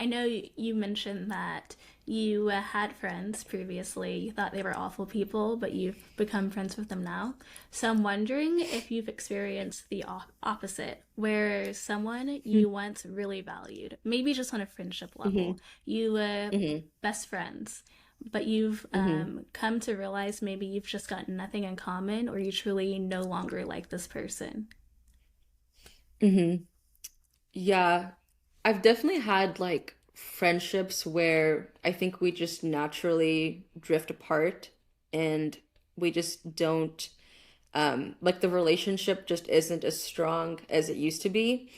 I know you mentioned that you had friends previously. You thought they were awful people, but you've become friends with them now. So I'm wondering if you've experienced the opposite, where someone you once really valued, maybe just on a friendship Mm-hmm. level, you Mm-hmm. best friends, but you've Mm-hmm. come to realize maybe you've just got nothing in common, or you truly no longer like this person. Mm-hmm. Yeah, I've definitely had like friendships where I think we just naturally drift apart and we just don't like the relationship just isn't as strong as it used to be.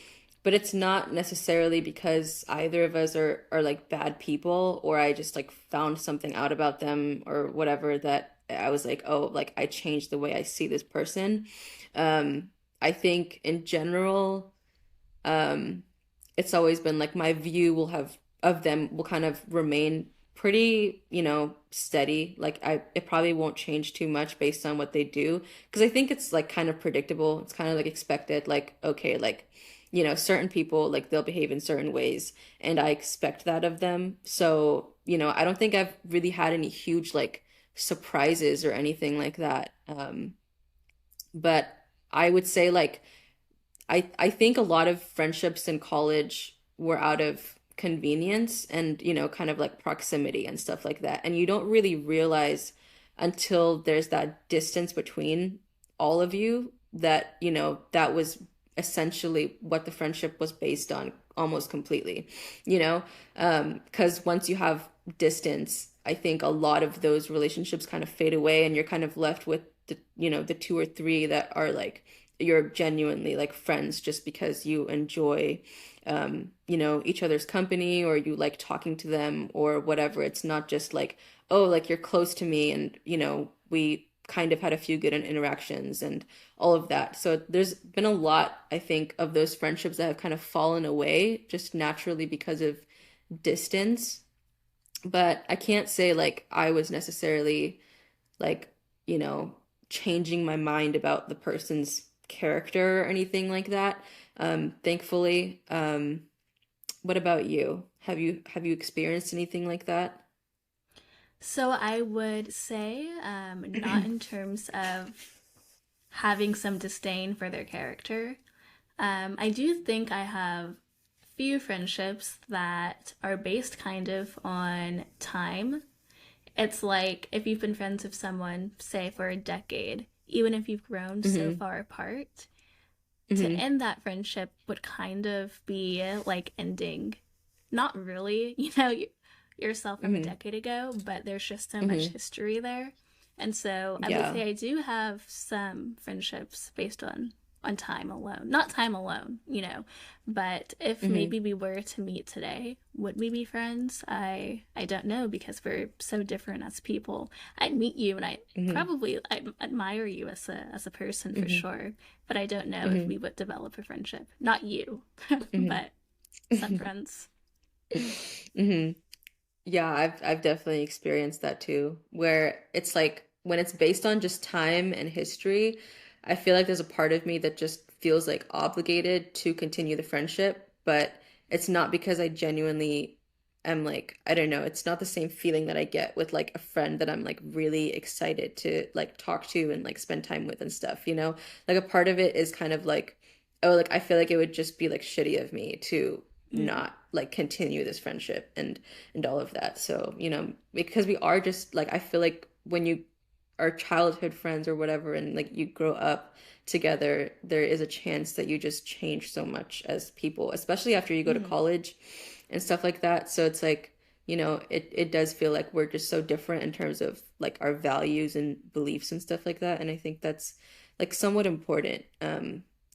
But it's not necessarily because either of us are like bad people or I just like found something out about them or whatever that I was like, oh, like I changed the way I see this person. Um, I think in general, um, it's always been like my view will have of them will kind of remain pretty, steady. Like it probably won't change too much based on what they do because I think it's like kind of predictable. It's kind of like expected. Like okay, like certain people like they'll behave in certain ways, and I expect that of them. So I don't think I've really had any huge like surprises or anything like that. But I would say like I think a lot of friendships in college were out of convenience and, kind of like proximity and stuff like that. And you don't really realize until there's that distance between all of you that, that was essentially what the friendship was based on almost completely, you know? Because once you have distance, I think a lot of those relationships kind of fade away and you're kind of left with the two or three that are like you're genuinely like friends just because you enjoy each other's company or you like talking to them or whatever. It's not just like, oh, like you're close to me and we kind of had a few good interactions and all of that. So there's been a lot, I think, of those friendships that have kind of fallen away just naturally because of distance. But I can't say like I was necessarily like, you know, changing my mind about the person's character or anything like that. Thankfully. What about you? Have you experienced anything like that? So I would say, not in terms of having some disdain for their character. I do think I have few friendships that are based kind of on time. It's like if you've been friends with someone, say, for a decade, even if you've grown so Mm-hmm. far apart, to Mm-hmm. end that friendship would kind of be like ending, not really, you know, yourself from a Mm-hmm. decade ago, but there's just so much Mm-hmm. history there. And so I would Yeah. say I do have some friendships based on time alone. Not time alone, you know, but if Mm-hmm. maybe we were to meet today, would we be friends? I don't know because we're so different as people. I'd meet you and Mm-hmm. I admire you as a person for Mm-hmm. sure, but I don't know if Mm-hmm. we would develop a friendship. Not you, but some Mm-hmm. friends. Mm-hmm. Yeah, I've definitely experienced that too, where it's like when it's based on just time and history, I feel like there's a part of me that just feels like obligated to continue the friendship, but it's not because I genuinely am like, I don't know, it's not the same feeling that I get with like a friend that I'm like really excited to like talk to and like spend time with and stuff, you know? Like a part of it is kind of like, oh, like I feel like it would just be like shitty of me to Mm. not like continue this friendship and all of that. So, because we are just like I feel like when you are childhood friends or whatever and like you grow up together, there is a chance that you just change so much as people, especially after you go to Mm-hmm. college and stuff like that. So it's like, it does feel like we're just so different in terms of like our values and beliefs and stuff like that. And I think that's like somewhat important,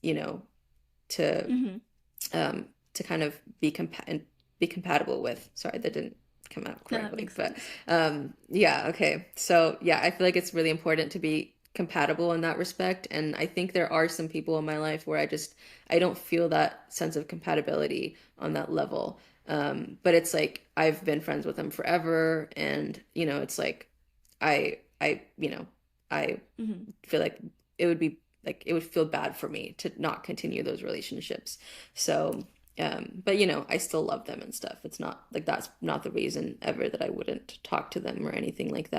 you know, to Mm-hmm. to kind of be compatible with. Sorry, that didn't come out No, that correctly, makes but sense. yeah, okay. So yeah, I feel like it's really important to be compatible in that respect, and I think there are some people in my life where I don't feel that sense of compatibility on that level. But it's like I've been friends with them forever, and it's like I Mm-hmm. feel like it would be like it would feel bad for me to not continue those relationships. So But you know, I still love them and stuff. It's not like that's not the reason ever that I wouldn't talk to them or anything like that.